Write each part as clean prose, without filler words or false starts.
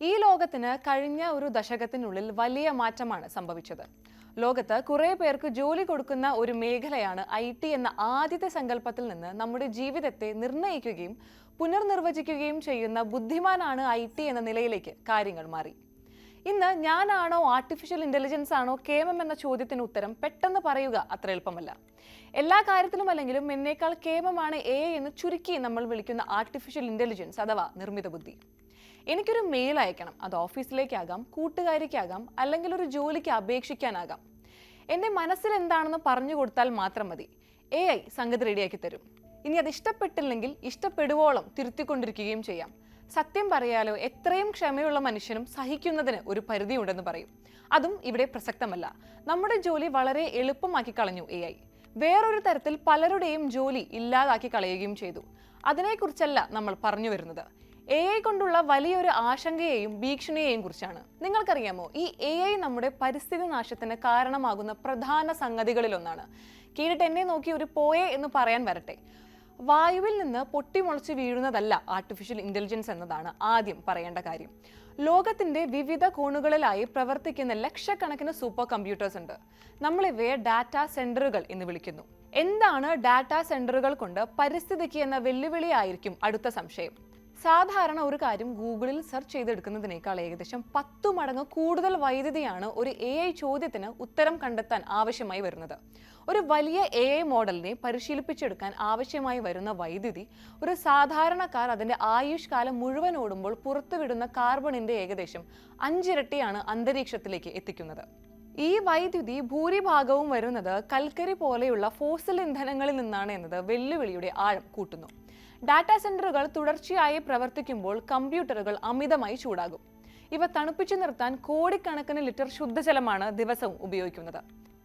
ഈ ലോകത്തിന് കഴിഞ്ഞ ഒരു ദശകത്തിനുള്ളിൽ വലിയ മാറ്റമാണ് സംഭവിച്ചത്. ലോകത്ത് കുറേ പേർക്ക് ജോലി കൊടുക്കുന്ന ഒരു മേഖലയാണ് IT എന്ന ആദ്യത്തെ സങ്കല്പത്തിൽ നിന്ന് നമ്മുടെ ജീവിതത്തെ നിർണ്ണയിക്കുകയും പുനർനിർവചിക്കുകയും ചെയ്യുന്ന ബുദ്ധിമാനാണ് IT എന്ന നിലയിലേക്ക് കാര്യങ്ങൾ മാറി. ഇന്ന് ഞാനാണോ ആർട്ടിഫിഷ്യൽ ഇന്റലിജൻസ് ആണോ കേമം എന്ന ചോദ്യത്തിന് ഉത്തരം പെട്ടെന്ന് പറയുക അത്ര എളുപ്പമല്ല. എല്ലാ കാര്യത്തിലും അല്ലെങ്കിലും എന്നേക്കാൾ കേമമാണ് AI എന്ന് ചുരുക്കി നമ്മൾ വിളിക്കുന്ന ആർട്ടിഫിഷ്യൽ ഇന്റലിജൻസ് അഥവാ നിർമ്മിത ബുദ്ധി. എനിക്കൊരു മെയിൽ അയക്കണം, അത് ഓഫീസിലേക്കാകാം, കൂട്ടുകാരിക്കാകാം, അല്ലെങ്കിൽ ഒരു ജോലിക്ക് അപേക്ഷിക്കാനാകാം. എൻ്റെ മനസ്സിൽ എന്താണെന്ന് പറഞ്ഞു കൊടുത്താൽ മാത്രം മതി, AI സംഗതി റെഡിയാക്കി തരും. ഇനി അത് ഇഷ്ടപ്പെട്ടില്ലെങ്കിൽ ഇഷ്ടപ്പെടുവോളം തിരുത്തിക്കൊണ്ടിരിക്കുകയും ചെയ്യാം. സത്യം പറയാലോ, എത്രയും ക്ഷമയുള്ള മനുഷ്യനും സഹിക്കുന്നതിന് ഒരു പരിധിയുണ്ടെന്ന് പറയും. അതും ഇവിടെ പ്രസക്തമല്ല. നമ്മുടെ ജോലി വളരെ എളുപ്പമാക്കി കളഞ്ഞു AI. വേറൊരു തരത്തിൽ പലരുടെയും ജോലി ഇല്ലാതാക്കി കളയുകയും ചെയ്തു. അതിനെക്കുറിച്ചല്ല നമ്മൾ പറഞ്ഞു വരുന്നത്. AI കൊണ്ടുള്ള വലിയൊരു ആശങ്കയെയും ഭീഷണിയെയും കുറിച്ചാണ്. നിങ്ങൾക്കറിയാമോ, ഈ AI നമ്മുടെ പരിസ്ഥിതി നാശത്തിന് കാരണമാകുന്ന പ്രധാന സംഗതികളിലൊന്നാണ്. കേട്ടിട്ട് എന്നെ നോക്കി ഒരു പോയെ എന്ന് പറയാൻ വരട്ടെ. വായുവിൽ നിന്ന് പൊട്ടിമുളച്ച് വീഴുന്നതല്ല ആർട്ടിഫിഷ്യൽ ഇന്റലിജൻസ് എന്നതാണ് ആദ്യം പറയേണ്ട കാര്യം. ലോകത്തിന്റെ വിവിധ കോണുകളിലായി പ്രവർത്തിക്കുന്ന ലക്ഷക്കണക്കിന് സൂപ്പർ കമ്പ്യൂട്ടേഴ്സ് ഉണ്ട്. നമ്മൾ ഇവയെ ഡാറ്റാ സെന്ററുകൾ എന്ന് വിളിക്കുന്നു. എന്താണ് ഡാറ്റാ സെന്ററുകൾ കൊണ്ട് പരിസ്ഥിതിക്ക് എന്ന വെല്ലുവിളിയായിരിക്കും അടുത്ത സംശയം. സാധാരണ ഒരു കാര്യം ഗൂഗിളിൽ സെർച്ച് ചെയ്തെടുക്കുന്നതിനേക്കാൾ ഏകദേശം 10 മടങ്ങ് കൂടുതൽ വൈദ്യുതിയാണ് ഒരു AI ചോദ്യത്തിന് ഉത്തരം കണ്ടെത്താൻ ആവശ്യമായി വരുന്നത്. ഒരു വലിയ AI മോഡലിനെ പരിശീലിപ്പിച്ചെടുക്കാൻ ആവശ്യമായി വരുന്ന വൈദ്യുതി ഒരു സാധാരണക്കാർ അതിൻ്റെ ആയുഷ്കാലം മുഴുവൻ ഓടുമ്പോൾ പുറത്തുവിടുന്ന കാർബണിന്റെ ഏകദേശം 5 ഇരട്ടിയാണ് അന്തരീക്ഷത്തിലേക്ക് എത്തിക്കുന്നത്. ഈ വൈദ്യുതി ഭൂരിഭാഗവും വരുന്നത് കൽക്കരി പോലെയുള്ള ഫോസിൽ ഇന്ധനങ്ങളിൽ നിന്നാണ് എന്നത് വെല്ലുവിളിയുടെ ആഴം കൂട്ടുന്നു. ഡാറ്റാ സെന്ററുകൾ തുടർച്ചയായി പ്രവർത്തിക്കുമ്പോൾ കമ്പ്യൂട്ടറുകൾ അമിതമായി ചൂടാകും. ഇവ തണുപ്പിച്ചു നിർത്താൻ കോടിക്കണക്കിന് ലിറ്റർ ശുദ്ധജലമാണ് ദിവസവും ഉപയോഗിക്കുന്നത്.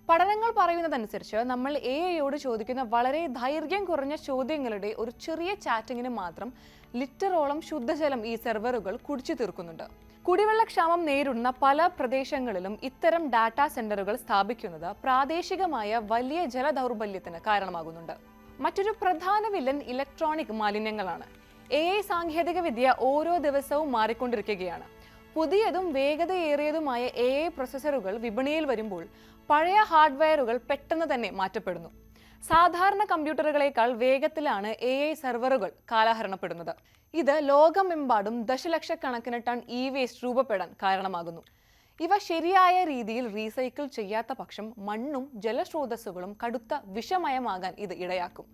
പഠനങ്ങൾ പറയുന്നതനുസരിച്ച് നമ്മൾ AIയോട് ചോദിക്കുന്ന വളരെ ദൈർഘ്യം കുറഞ്ഞ ചോദ്യങ്ങളുടെ ഒരു ചെറിയ ചാറ്റിങ്ങിന് മാത്രം ലിറ്ററോളം ശുദ്ധജലം ഈ സെർവറുകൾ കുടിച്ചു തീർക്കുന്നുണ്ട്. കുടിവെള്ളക്ഷാമം നേരിടുന്ന പല പ്രദേശങ്ങളിലും ഇത്തരം ഡാറ്റാ സെന്ററുകൾ സ്ഥാപിക്കുന്നത് പ്രാദേശികമായ വലിയ ജലദൗർബല്യത്തിന് കാരണമാകുന്നുണ്ട്. മറ്റൊരു പ്രധാന വില്ലൻ ഇലക്ട്രോണിക് മാലിന്യങ്ങളാണ്. AI സാങ്കേതിക വിദ്യ ഓരോ ദിവസവും മാറിക്കൊണ്ടിരിക്കുകയാണ്. പുതിയതും വേഗതയേറിയതുമായ AI പ്രൊസസ്സറുകൾ വിപണിയിൽ വരുമ്പോൾ പഴയ ഹാർഡ്വെയറുകൾ പെട്ടെന്ന് തന്നെ മാറ്റപ്പെടുന്നു. സാധാരണ കമ്പ്യൂട്ടറുകളേക്കാൾ വേഗത്തിലാണ് AI സെർവറുകൾ കാലഹരണപ്പെടുന്നത്. ഇത് ലോകമെമ്പാടും ദശലക്ഷക്കണക്കിന് ടൺ E-വേസ്റ്റ് രൂപപ്പെടാൻ കാരണമാകുന്നു. ഇവ ശരിയായ രീതിയിൽ റീസൈക്കിൾ ചെയ്യാത്ത പക്ഷം മണ്ണും ജലസ്രോതസ്സുകളും കടുത്ത വിഷമയമാകാൻ ഇത് ഇടയാക്കും.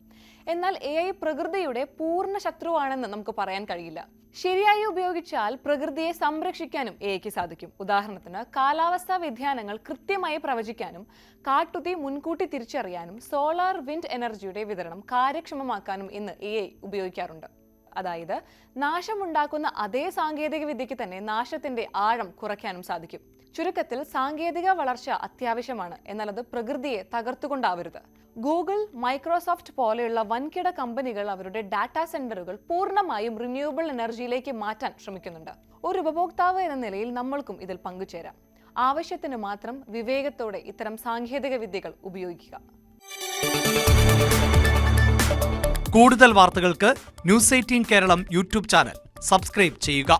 എന്നാൽ AI പ്രകൃതിയുടെ പൂർണ്ണ ശത്രുവാണെന്ന് നമുക്ക് പറയാൻ കഴിയില്ല. ശരിയായി ഉപയോഗിച്ചാൽ പ്രകൃതിയെ സംരക്ഷിക്കാനും AIക്ക് സാധിക്കും. ഉദാഹരണത്തിന്, കാലാവസ്ഥാ വ്യതിയാനങ്ങൾ കൃത്യമായി പ്രവചിക്കാനും കാട്ടുതീ മുൻകൂട്ടി തിരിച്ചറിയാനും സോളാർ വിൻഡ് എനർജിയുടെ വിതരണം കാര്യക്ഷമമാക്കാനും ഇന്ന് AI ഉപയോഗിക്കാറുണ്ട്. അതായത് നാശമുണ്ടാക്കുന്ന അതേ സാങ്കേതിക വിദ്യയ്ക്ക് തന്നെ നാശത്തിന്റെ ആഴം കുറയ്ക്കാനും സാധിക്കും. ചുരുക്കത്തിൽ, സാങ്കേതിക വളർച്ച അത്യാവശ്യമാണ്, എന്നാൽ അത് പ്രകൃതിയെ തകർത്തുകൊണ്ടാവരുത്. ഗൂഗിൾ, മൈക്രോസോഫ്റ്റ് പോലെയുള്ള വൻകിട കമ്പനികൾ അവരുടെ ഡാറ്റാ സെന്ററുകൾ പൂർണ്ണമായും റിന്യൂവബിൾ എനർജിയിലേക്ക് മാറ്റാൻ ശ്രമിക്കുന്നുണ്ട്. ഒരു ഉപഭോക്താവ് എന്ന നിലയിൽ നമ്മൾക്കും ഇതിൽ പങ്കുചേരാം. ആവശ്യത്തിന് മാത്രം വിവേകത്തോടെ ഇത്തരം സാങ്കേതിക വിദ്യകൾ ഉപയോഗിക്കുക. കൂടുതൽ വാർത്തകൾക്ക് News18 Keralam YouTube channel subscribe ചെയ്യുക.